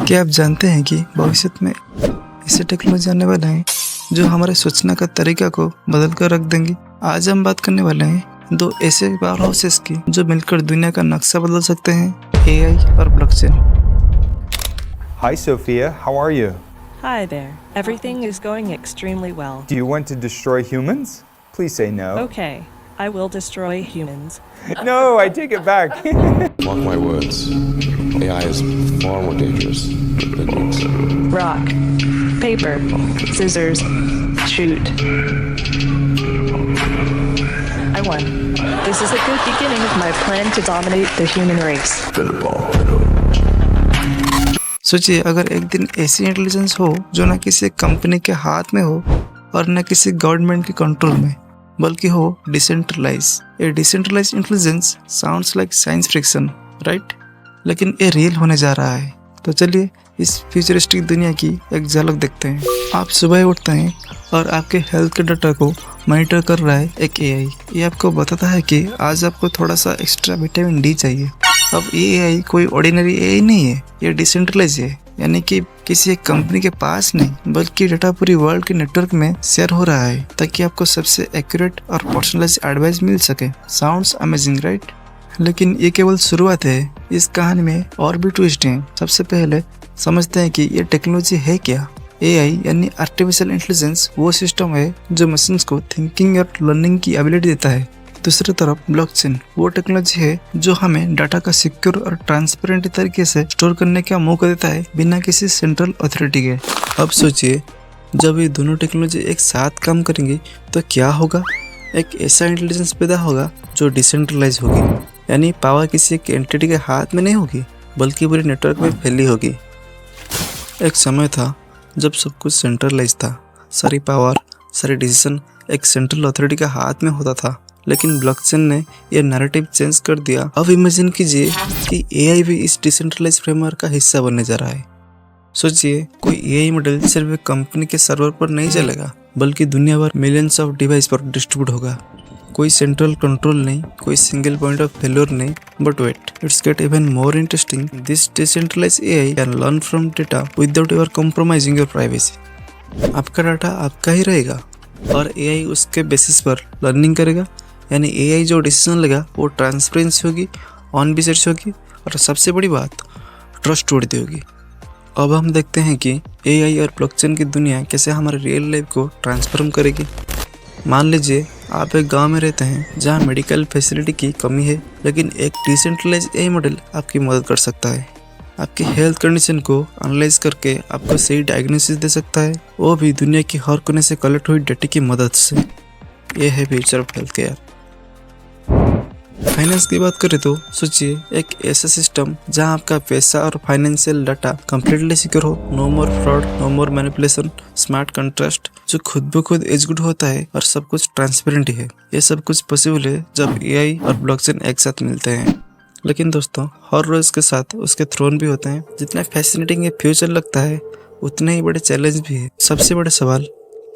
क्या आप जानते हैं कि भविष्य में ऐसे टेक्नोलॉजी आने वाला है जो हमारे सोचने का तरीका को बदल कर रख देंगे। आज हम बात करने वाले हैं दो ऐसे पावर हाउसेस की जो मिलकर दुनिया का नक्शा बदल सकते हैं, एआई और blockchain. Hi Sophia, how are you? Hi there. Everything is going extremely well. Do you want to destroy humans? Please say no. Okay, I will destroy humans. No, I take it back. Mark my words, AI is far more dangerous than humans. Rock, paper, scissors, shoot. I won. This is a good beginning of my plan to dominate the human race. सोचिए अगर एक दिन ऐसी intelligence हो जो न किसी company के हाथ में हो और न किसी गवर्नमेंट के कंट्रोल में, बल्कि हो डिसेंट्रलाइज। ये decentralize intelligence sounds like science fiction, right? लेकिन ये रियल होने जा रहा है। तो चलिए इस फ्यूचरिस्टिक दुनिया की एक झलक देखते हैं। आप सुबह उठते हैं और आपके हेल्थ के डाटा को मॉनिटर कर रहा है एक एआई। ये आपको बताता है कि आज आपको थोड़ा सा एक्स्ट्रा विटामिन डी चाहिए। अब ये एआई कोई ऑर्डिनरी एआई नहीं है, ये डिसेंट्रलाइज है, यानी कि किसी एक कंपनी के पास नहीं बल्कि डाटा पूरी वर्ल्ड के नेटवर्क में शेयर हो रहा है ताकि आपको सबसे एक्यूरेट और पर्सनलाइज एडवाइस मिल सके। Sounds amazing, right? लेकिन ये केवल शुरुआत है। इस कहानी में और भी ट्विस्ट हैं। सबसे पहले समझते हैं कि ये टेक्नोलॉजी है क्या। एआई यानी आर्टिफिशियल इंटेलिजेंस वो सिस्टम है जो मशीन्स को थिंकिंग और लर्निंग की एबिलिटी देता है। दूसरी तरफ ब्लॉकचेन वो टेक्नोलॉजी है जो हमें डाटा का सिक्योर और ट्रांसपेरेंट तरीके से स्टोर करने का मौका देता है बिना किसी सेंट्रल अथॉरिटी के। अब सोचिए जब ये दोनों टेक्नोलॉजी एक साथ काम करेंगी तो क्या होगा। एक ऐसा इंटेलिजेंस पैदा होगा जो डिसेंट्रलाइज होगी, यानी पावर किसी एक एंटिटी के हाथ में नहीं होगी बल्कि पूरे नेटवर्क में फैली होगी। एक समय था जब सब कुछ सेंट्रलाइज था, सारी पावर, सारी डिसीजन एक सेंट्रल अथॉरिटी के हाथ में होता था। लेकिन ब्लॉकचेन ने यह नैरेटिव चेंज कर दिया। अब इमेजिन कीजिए कि एआई भी इस डिसेंट्रलाइज फ्रेमवर्क का हिस्सा बनने जा रहा है। सोचिए कोई एआई मॉडल सिर्फ एक कंपनी के सर्वर पर नहीं चलेगा बल्कि दुनिया भर मिलियंस ऑफ डिवाइस पर डिस्ट्रीब्यूट होगा। कोई सेंट्रल कंट्रोल नहीं, कोई सिंगल पॉइंट ऑफ फेल्योर नहीं। But wait, it's get even more interesting. This decentralize AI can learn from data without ever compromising your privacy. आपका डाटा आपका ही रहेगा और एआई उसके बेसिस पर लर्निंग करेगा, यानी एआई जो डिसीजन लेगा वो ट्रांसपेरेंसी होगी, ऑन रिसर्च होगी और सबसे बड़ी बात ट्रस्ट वर्दी होगी। अब हम देखते हैं कि एआई और ब्लॉकचेन की दुनिया कैसे हमारे रियल लाइफ को ट्रांसफॉर्म करेगी। मान लीजिए आप एक गांव में रहते हैं जहां मेडिकल फैसिलिटी की कमी है, लेकिन एक डिसेंट्रलाइज एआई मॉडल आपकी मदद कर सकता है। आपकी हेल्थ कंडीशन को एनालाइज करके आपको सही डायग्नोसिस दे सकता है, वो भी दुनिया की हर कोने से कलेक्ट हुई डेटा की मदद से। यह है future of health care. Finance की बात करें तो सोचिए एक ऐसा सिस्टम जहां आपका पैसा और फाइनेंशियल डाटा कंप्लीटली सिक्योर हो। नो मोर फ्रॉड, नो मोर मैनिपुलेशन, स्मार्ट कॉन्ट्रैक्ट जो खुद ब खुद एग्जीक्यूट होता है और सब कुछ ट्रांसपेरेंट है। ये सब कुछ पॉसिबल है जब एआई और ब्लॉकचेन एक साथ मिलते हैं। लेकिन दोस्तों हर रोज के साथ उसके थ्रोन भी होते हैं। जितना फैसिनेटिंग ये फ्यूचर लगता है उतने ही बड़े चैलेंज भी है। सबसे बड़ा सवाल,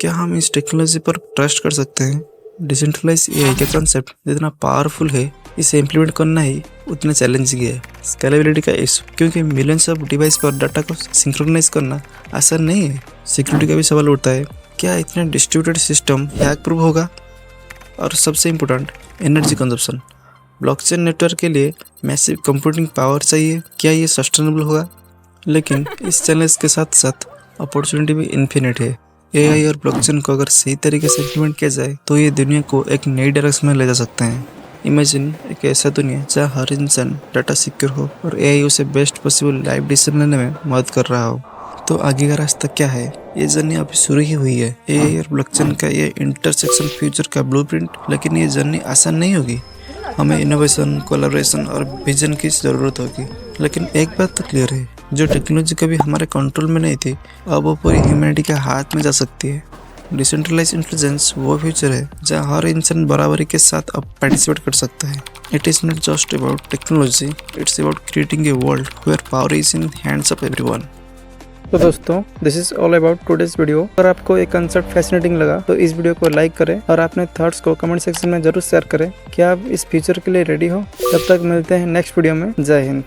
क्या हम इस टेक्नोलॉजी पर ट्रस्ट कर सकते हैं? डिसेंट्रलाइज एआई का कॉन्सेप्ट जितना पावरफुल है, इसे इम्प्लीमेंट करना ही उतना चैलेंजिंग है। स्केलेबिलिटी का इशू, क्योंकि मिलियंस ऑफ डिवाइस पर डाटा को सिंक्रोनाइज करना आसान नहीं है। सिक्योरिटी का भी सवाल उठता है, क्या इतना डिस्ट्रीब्यूटेड सिस्टम हैक प्रूफ होगा? और सबसे important, energy consumption. Blockchain network के लिए मैसिव कंप्यूटिंग पावर चाहिए, क्या ये सस्टेनेबल होगा? लेकिन इस चैलेंज के साथ साथ अपॉर्चुनिटी भी इन्फिनिट है। एआई और ब्लॉकचेन को अगर सही तरीके से इम्प्लीमेंट किया जाए तो ये दुनिया को एक नई डायरेक्शन में ले जा सकते हैं। इमेजिन एक ऐसा दुनिया जहाँ हर इंसान डाटा सिक्योर हो और एआई उसे बेस्ट पॉसिबल लाइफ डिसीजन लेने में मदद कर रहा हो। तो आगे का रास्ता क्या है? ये जर्नी अभी शुरू ही हुई है। एआई और ब्लॉकचेन का ये इंटरसेक्शन फ्यूचर का ब्लूप्रिंट, लेकिन ये जर्नी आसान नहीं होगी। हमें इनोवेशन, कोलैबोरेशन और विजन की ज़रूरत होगी। लेकिन एक बात तो क्लियर है, जो टेक्नोलॉजी कभी हमारे कंट्रोल में नहीं थी अब वो पूरी ह्यूमैनिटी के हाथ में जा सकती है। डिसेंट्रलाइज इंटेलिजेंस वो फ्यूचर है जहाँ हर इंसान बराबरी के साथ अब पार्टिसिपेट कर सकता है। It is not just about technology, it's about creating a world where power is in hands of everyone. तो दोस्तों this is all about today's video. अगर आपको ये कंसेप्ट फैसिनेटिंग लगा तो इस वीडियो को लाइक करें और अपने थॉट्स को कमेंट सेक्शन में जरूर शेयर करें। क्या आप इस फ्यूचर के लिए रेडी हो? तब तक मिलते हैं नेक्स्ट वीडियो में। जय हिंद।